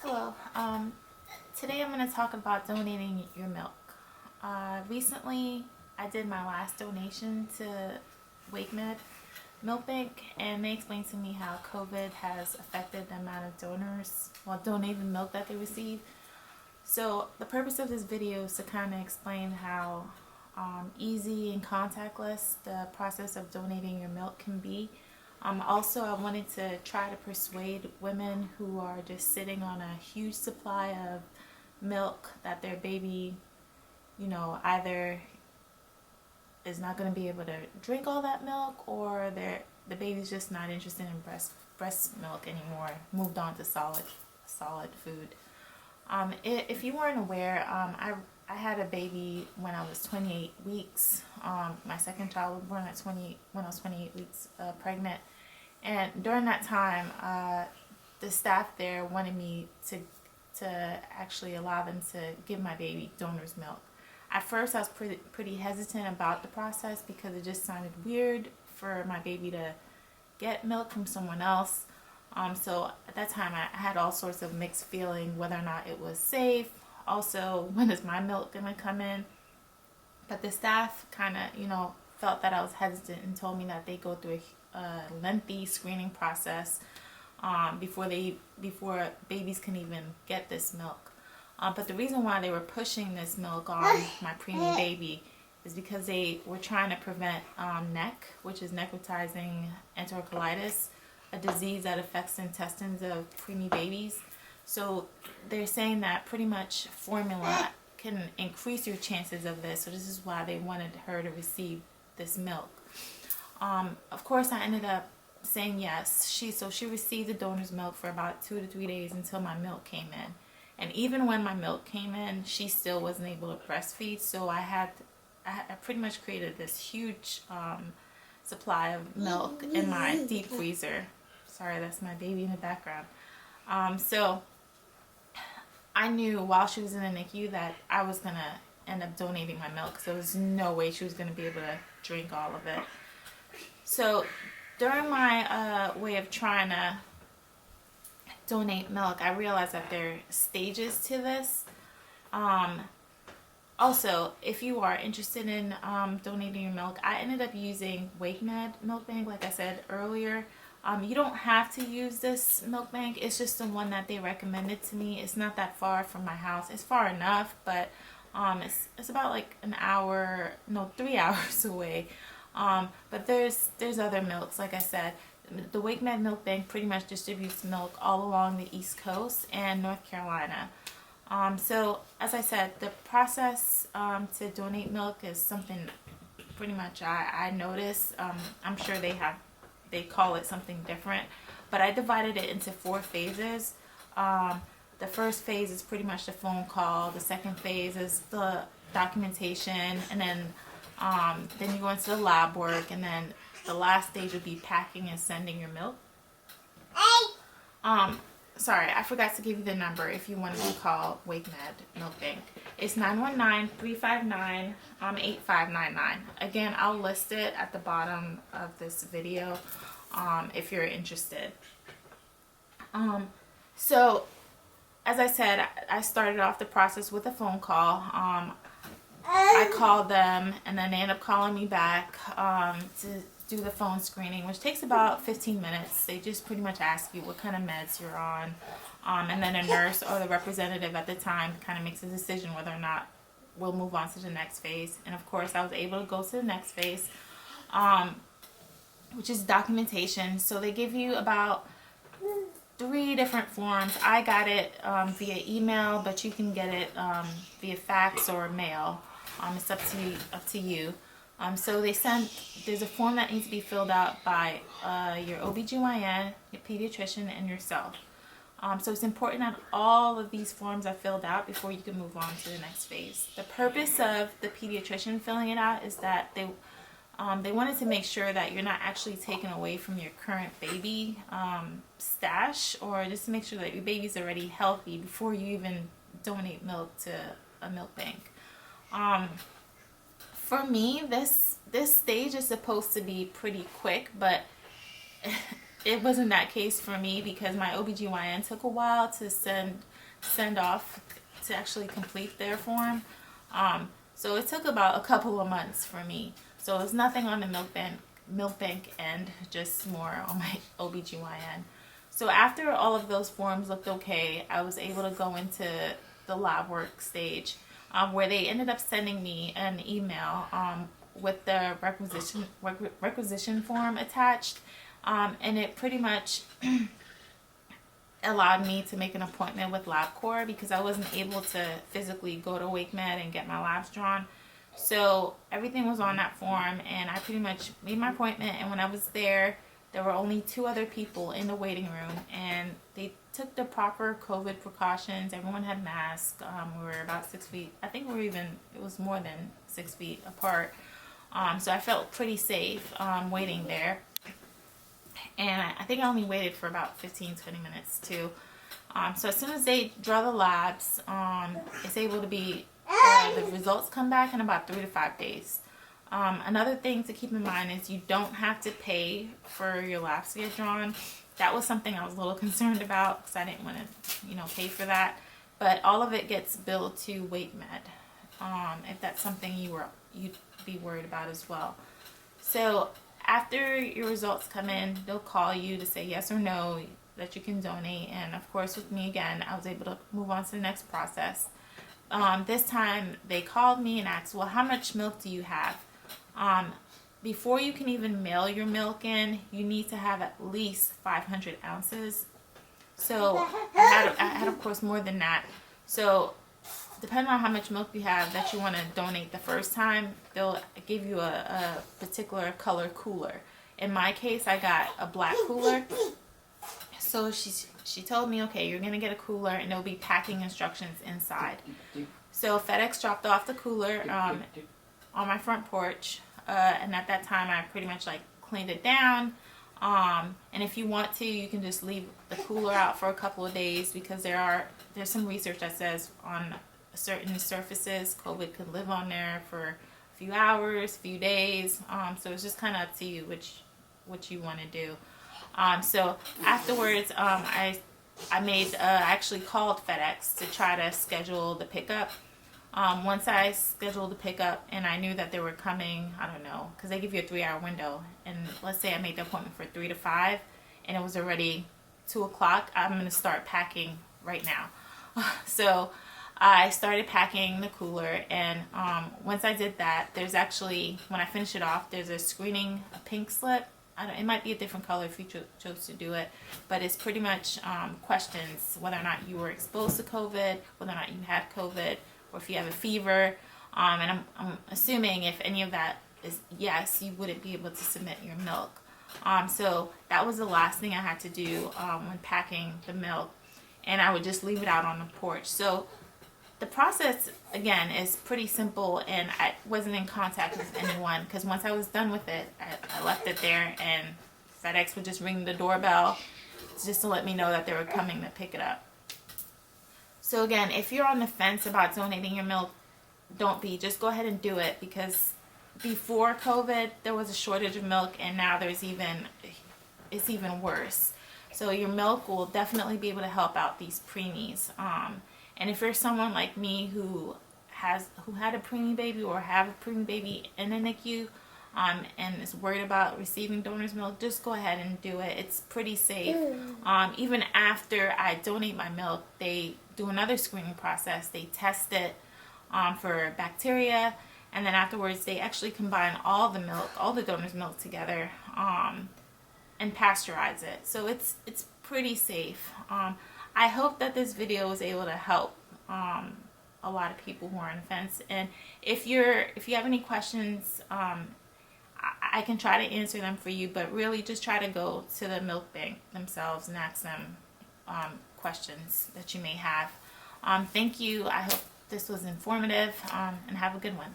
Hello. Today I'm going to talk about donating your milk. Recently, I did my last donation to WakeMed Milk Bank, and they explained to me how COVID has affected the amount of donors, donated milk that they receive. So the purpose of this video is to kind of explain how easy and contactless the process of donating your milk can be. Also, I wanted to try to persuade women who are just sitting on a huge supply of milk that their baby, either is not going to be able to drink all that milk, or the baby's just not interested in breast milk anymore, moved on to solid food. If you weren't aware, I had a baby when I was 28 weeks. My second child was born when I was 28 weeks pregnant. And during that time, the staff there wanted me to actually allow them to give my baby donor's milk. At first, I was pretty hesitant about the process because it just sounded weird for my baby to get milk from someone else. So at that time, I had all sorts of mixed feeling whether or not it was safe. Also, when is my milk gonna come in? But the staff kind of, felt that I was hesitant and told me that they go through a lengthy screening process before babies can even get this milk. But the reason why they were pushing this milk on my preemie baby is because they were trying to prevent NEC, which is necrotizing enterocolitis, a disease that affects the intestines of preemie babies. So they're saying that pretty much formula can increase your chances of this. So this is why they wanted her to receive this milk. Of course, I ended up saying yes. She received the donor's milk for about 2 to 3 days until my milk came in. And even when my milk came in, she still wasn't able to breastfeed. So I pretty much created this huge supply of milk in my deep freezer. Sorry, that's my baby in the background. So I knew while she was in the NICU that I was going to end up donating my milk. So there was no way she was going to be able to drink all of it. So during my way of trying to donate milk, I realized that there are stages to this. Also, if you are interested in donating your milk, I ended up using WakeMed Milk Bank, like I said earlier. You don't have to use this milk bank. It's just the one that they recommended to me. It's not that far from my house. It's far enough, but it's about like 3 hours away. But there's other milks, like I said. The WakeMed Milk Bank pretty much distributes milk all along the East Coast and North Carolina. So as I said, the process to donate milk is something pretty much I noticed. I'm sure they call it something different, but I divided it into 4 phases. The first phase is pretty much the phone call. The second phase is the documentation, and then you go into the lab work, and then the last stage would be packing and sending your milk. Sorry, I forgot to give you the number if you wanted to call WakeMed Milk Bank. It's 919-359-8599. Again, I'll list it at the bottom of this video if you're interested. So, as I said, I started off the process with a phone call. I called them, and then they ended up calling me back to do the phone screening, which takes about 15 minutes. They just pretty much ask you what kind of meds you're on, and then a nurse or the representative at the time kind of makes a decision whether or not we'll move on to the next phase. And of course, I was able to go to the next phase, which is documentation. So they give you about 3 different forms. I got it via email, but you can get it via fax or mail. It's up to you. So there's a form that needs to be filled out by your OBGYN, your pediatrician, and yourself. So it's important that all of these forms are filled out before you can move on to the next phase. The purpose of the pediatrician filling it out is that they wanted to make sure that you're not actually taken away from your current baby stash, or just to make sure that your baby's already healthy before you even donate milk to a milk bank. For me, this stage is supposed to be pretty quick, but it wasn't that case for me because my OBGYN took a while to send send off to actually complete their form. So it took about a couple of months for me. So it's nothing on the milk bank end, just more on my OBGYN. So after all of those forms looked okay, I was able to go into the lab work stage, where they ended up sending me an email with the requisition form attached, and it pretty much allowed me to make an appointment with LabCorp because I wasn't able to physically go to WakeMed and get my labs drawn. So everything was on that form, and I pretty much made my appointment. And when I was there were only 2 other people in the waiting room, and they took the proper COVID precautions. Everyone had masks. We were about 6 feet. I think it was more than 6 feet apart. So I felt pretty safe waiting there. And I think I only waited for about 15-20 minutes too. So as soon as they draw the labs, it's able to be, the results come back in about 3 to 5 days. Another thing to keep in mind is you don't have to pay for your labs to get drawn. That was something I was a little concerned about because I didn't want to, pay for that. But all of it gets billed to WakeMed, if that's something you'd be worried about as well. So after your results come in, they'll call you to say yes or no that you can donate. And of course, with me again, I was able to move on to the next process. This time they called me and asked, well, how much milk do you have? Before you can even mail your milk in, you need to have at least 500 ounces. So I had of course more than that. So depending on how much milk you have that you want to donate the first time, they'll give you a particular color cooler. In my case, I got a black cooler. So she told me, okay, you're going to get a cooler and there'll be packing instructions inside. So FedEx dropped off the cooler on my front porch. And at that time, I pretty much cleaned it down. And if you want to, you can just leave the cooler out for a couple of days because there's some research that says on certain surfaces, COVID could live on there for a few hours, few days. So it's just kind of up to you what you want to do. So afterwards, I actually called FedEx to try to schedule the pickup. Once I scheduled the pickup and I knew that they were coming, I don't know, because they give you a 3-hour window. And let's say I made the appointment for 3 to 5 and it was already 2 o'clock, I'm going to start packing right now. So I started packing the cooler, and once I did that, there's actually, when I finish it off, there's a pink slip. It might be a different color if you chose to do it, but it's pretty much questions whether or not you were exposed to COVID, whether or not you had COVID, or if you have a fever. And I'm assuming if any of that is yes, you wouldn't be able to submit your milk. So that was the last thing I had to do when packing the milk, and I would just leave it out on the porch. So the process, again, is pretty simple, and I wasn't in contact with anyone because once I was done with it, I left it there, and FedEx would just ring the doorbell just to let me know that they were coming to pick it up. So again, if you're on the fence about donating your milk, don't be. Just go ahead and do it, because before COVID, there was a shortage of milk, and now it's even worse. So your milk will definitely be able to help out these preemies. And if you're someone like me who had a preemie baby or have a preemie baby in the NICU and is worried about receiving donor's milk, just go ahead and do it. It's pretty safe. Even after I donate my milk, they do another screening process. They test it for bacteria, and then afterwards they actually combine all the milk, all the donor's milk together, and pasteurize it. So it's pretty safe. I hope that this video was able to help a lot of people who are on the fence. And if you have any questions, I can try to answer them for you, but really just try to go to the milk bank themselves and ask them questions that you may have. Thank you. I hope this was informative, and have a good one.